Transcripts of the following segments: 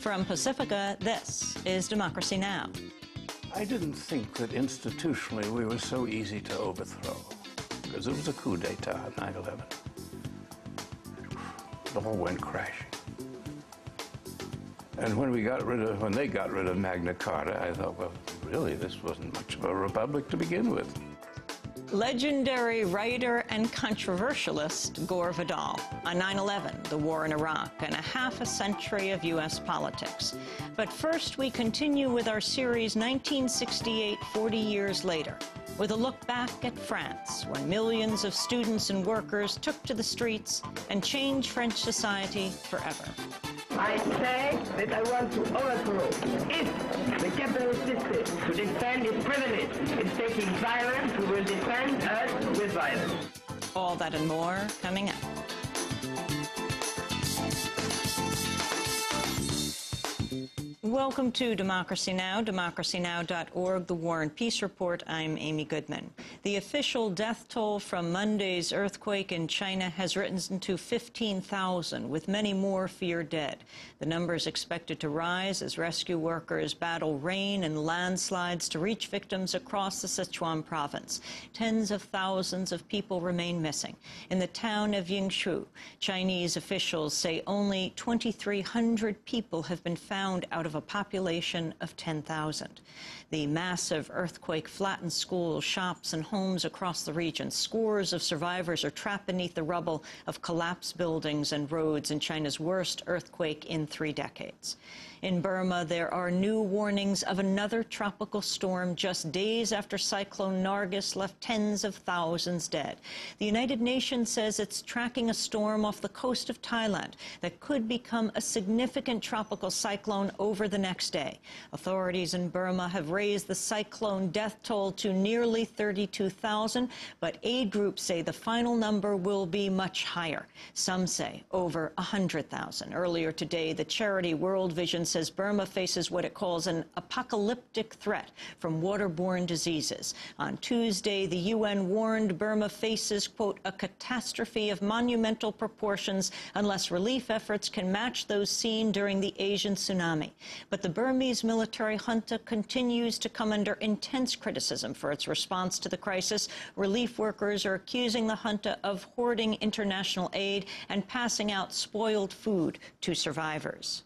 From Pacifica, this is Democracy Now! I didn't think that institutionally we were so easy to overthrow, because it was a coup d'etat, 9/11. It all went crashing. And when they got rid of Magna Carta, I thought, well, really, this wasn't much of a republic to begin with. Legendary writer and controversialist Gore Vidal on 9/11, the war in Iraq, and a half a century of U.S. politics. But first, we continue with our series 1968, 40 Years Later, with a look back at France, when millions of students and workers took to the streets and changed French society forever. I say that I want to overthrow. If the capitalist system to defend its privilege is taking violence, we will defend us with violence. All that and more coming up. Welcome to Democracy Now!, democracynow.org, the War and Peace Report. I'm Amy Goodman. The official death toll from Monday's earthquake in China has risen to 15,000, with many more feared dead. The number is expected to rise as rescue workers battle rain and landslides to reach victims across the Sichuan province. Tens of thousands of people remain missing. In the town of Yingshu, Chinese officials say only 2,300 people have been found out of a population of 10,000. The massive earthquake flattened schools, shops, and homes across the region. Scores of survivors are trapped beneath the rubble of collapsed buildings and roads in China's worst earthquake in 3 decades. In Burma, there are new warnings of another tropical storm just days after Cyclone Nargis left tens of thousands dead. The United Nations says it's tracking a storm off the coast of Thailand that could become a significant tropical cyclone over the next day. Authorities in Burma have raised the cyclone death toll to nearly 32,000, but aid groups say the final number will be much higher. Some say over 100,000. Earlier today, the charity World Vision says Burma faces what it calls an apocalyptic threat from waterborne diseases. On Tuesday, the UN warned Burma faces, quote, a catastrophe of monumental proportions unless relief efforts can match those seen during the Asian tsunami. But the Burmese military junta continues to come under intense criticism for its response to the crisis. Relief workers are accusing the junta of hoarding international aid and passing out spoiled food to survivors.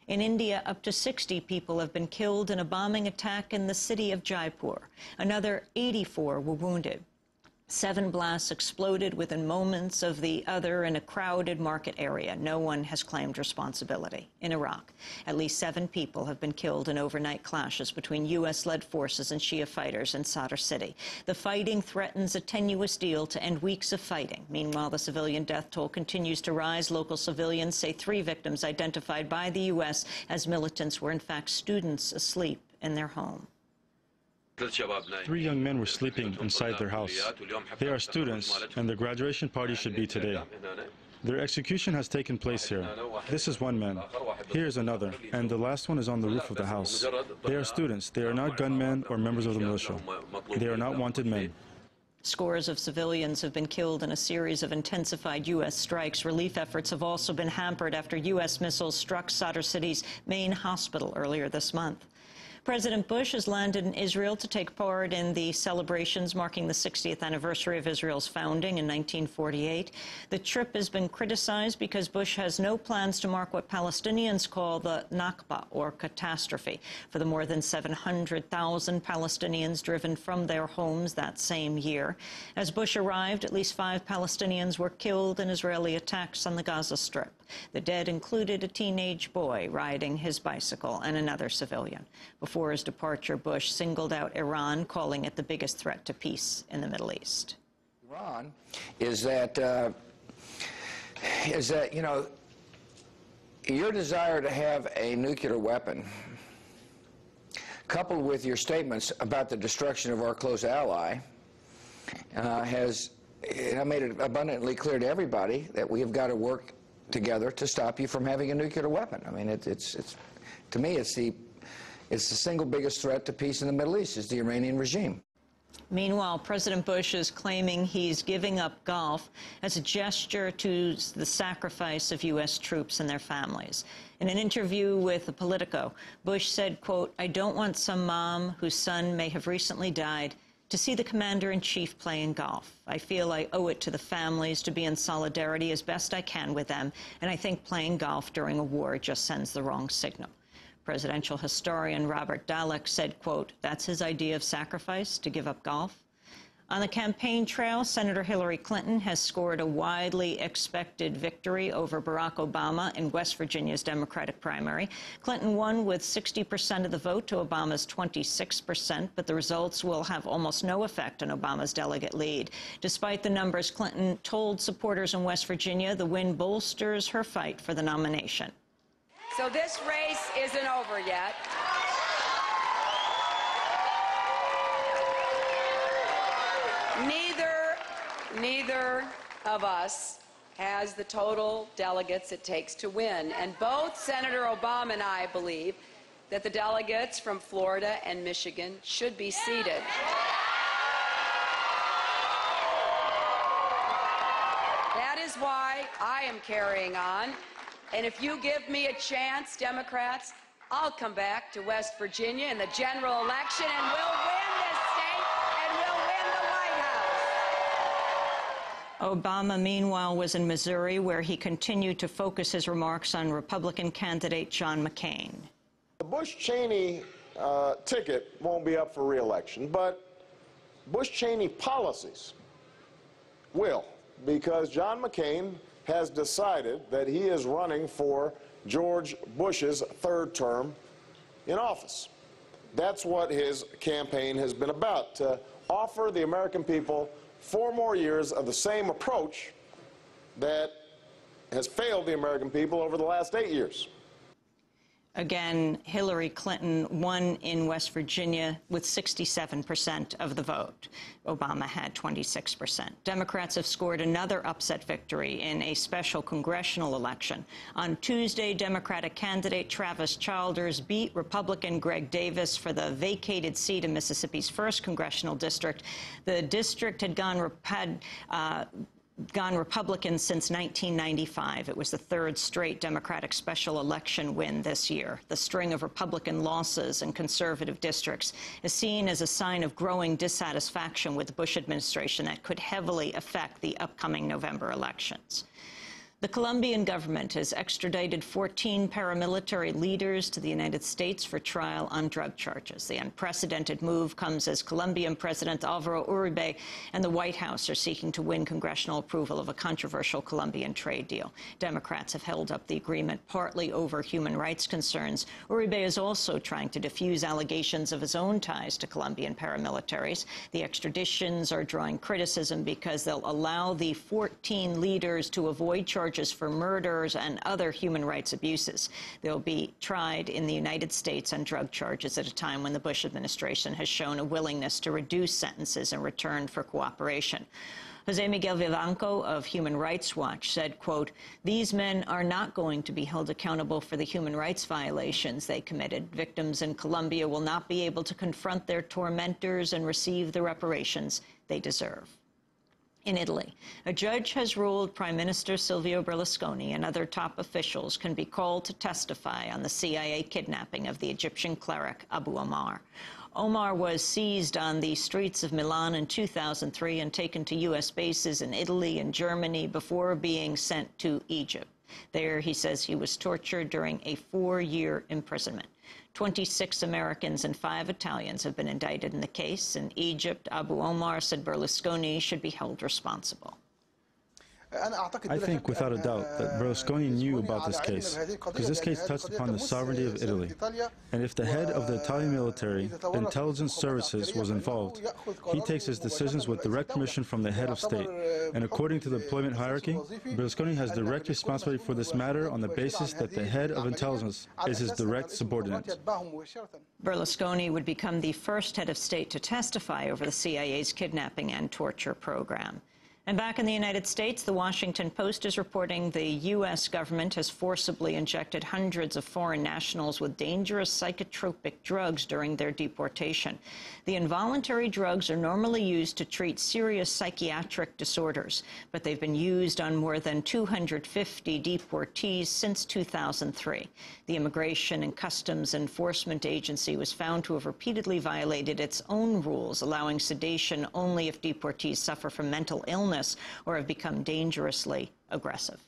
In India, up to 60 people have been killed in a bombing attack in the city of Jaipur. Another 84 were wounded. 7 blasts exploded within moments of the other in a crowded market area. No one has claimed responsibility. In Iraq, at least 7 people have been killed in overnight clashes between U.S.-led forces and Shia fighters in Sadr city. The fighting threatens a tenuous deal to end weeks of fighting. Meanwhile, the civilian death toll continues to rise. Local civilians say 3 victims identified by the U.S. as militants were in fact students asleep in their home. 3 young men were sleeping inside their house. They are students, and their graduation party should be today. Their execution has taken place here. This is one man. Here is another, and the last one is on the roof of the house. They are students. They are not gunmen or members of the militia. They are not wanted men. Scores of civilians have been killed in a series of intensified U.S. strikes. Relief efforts have also been hampered after U.S. missiles struck Sadr city's main hospital earlier this month. President Bush has landed in Israel to take part in the celebrations marking the 60th anniversary of Israel's founding in 1948. The trip has been criticized because Bush has no plans to mark what Palestinians call the Nakba, or catastrophe, for the more than 700,000 Palestinians driven from their homes that same year. As Bush arrived, at least 5 Palestinians were killed in Israeli attacks on the Gaza Strip. The dead included a teenage boy riding his bicycle and another civilian. Before his departure, Bush singled out Iran, calling it the biggest threat to peace in the Middle East. Iran is that, you know, your desire to have a nuclear weapon, coupled with your statements about the destruction of our close ally, has made it abundantly clear to everybody that we have got to work together to stop you from having a nuclear weapon. I mean, to me, it's the single biggest threat to peace in the Middle East is the Iranian regime. Meanwhile, President Bush is claiming he's giving up golf as a gesture to the sacrifice of U.S. troops and their families. In an interview with Politico, Bush said, quote, "I don't want some mom whose son may have recently died to see the commander-in-chief playing golf. I feel I owe it to the families to be in solidarity as best I can with them, and I think playing golf during a war just sends the wrong signal." Presidential historian Robert Dallek said, quote, "That's his idea of sacrifice, to give up golf." On the campaign trail, Senator Hillary Clinton has scored a widely expected victory over Barack Obama in West Virginia's Democratic primary. Clinton won with 60% of the vote to Obama's 26%, but the results will have almost no effect on Obama's delegate lead. Despite the numbers, Clinton told supporters in West Virginia the win bolsters her fight for the nomination. So this race isn't over yet. Neither of us has the total delegates it takes to win. And both Senator Obama and I believe that the delegates from Florida and Michigan should be seated. That is why I am carrying on. And if you give me a chance, Democrats, I'll come back to West Virginia in the general election and we'll win this state and we'll win the White House. Obama, meanwhile, was in Missouri, where he continued to focus his remarks on Republican candidate John McCain. The Bush-Cheney ticket won't be up for re-election, but Bush-Cheney policies will, because John McCain has decided that he is running for George Bush's third term in office. That's what his campaign has been about, to offer the American people 4 more years of the same approach that has failed the American people over the last 8 years. Again, Hillary Clinton won in West Virginia with 67% of the vote. Obama had 26%. Democrats have scored another upset victory in a special congressional election. On Tuesday, Democratic candidate Travis Childers beat Republican Greg Davis for the vacated seat in Mississippi's 1st congressional district. The district had gone Republican since 1995. It was the 3rd straight Democratic special election win this year. The string of Republican losses in conservative districts is seen as a sign of growing dissatisfaction with the Bush administration that could heavily affect the upcoming November elections. The Colombian government has extradited 14 paramilitary leaders to the United States for trial on drug charges. The unprecedented move comes as Colombian President Alvaro Uribe and the White House are seeking to win congressional approval of a controversial Colombian trade deal. Democrats have held up the agreement partly over human rights concerns. Uribe is also trying to defuse allegations of his own ties to Colombian paramilitaries. The extraditions are drawing criticism because they'll allow the 14 leaders to avoid charges for murders and other human rights abuses. They'll be tried in the United States on drug charges at a time when the Bush administration has shown a willingness to reduce sentences in return for cooperation. Jose Miguel Vivanco of Human Rights Watch said, quote, "These men are not going to be held accountable for the human rights violations they committed. Victims in Colombia will not be able to confront their tormentors and receive the reparations they deserve." In Italy, a judge has ruled Prime Minister Silvio Berlusconi and other top officials can be called to testify on the CIA kidnapping of the Egyptian cleric Abu Omar. Omar was seized on the streets of Milan in 2003 and taken to U.S. bases in Italy and Germany before being sent to Egypt. There, he says he was tortured during a 4-year imprisonment. 26 Americans and 5 Italians have been indicted in the case. In Egypt, Abu Omar said Berlusconi should be held responsible. I think without a doubt that Berlusconi knew about this case, because this case touched upon the sovereignty of Italy. And if the head of the Italian military intelligence services was involved, he takes his decisions with direct permission from the head of state. And according to the deployment hierarchy, Berlusconi has direct responsibility for this matter on the basis that the head of intelligence is his direct subordinate. Berlusconi would become the first head of state to testify over the CIA's kidnapping and torture program. And back in the United States, the Washington Post is reporting the U.S. government has forcibly injected hundreds of foreign nationals with dangerous psychotropic drugs during their deportation. The involuntary drugs are normally used to treat serious psychiatric disorders, but they've been used on more than 250 deportees since 2003. The Immigration and Customs Enforcement Agency was found to have repeatedly violated its own rules, allowing sedation only if deportees suffer from mental illness or have become dangerously aggressive.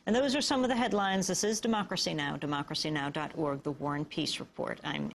And those are some of the headlines. This is Democracy Now!, democracynow.org, the War and Peace Report. I'm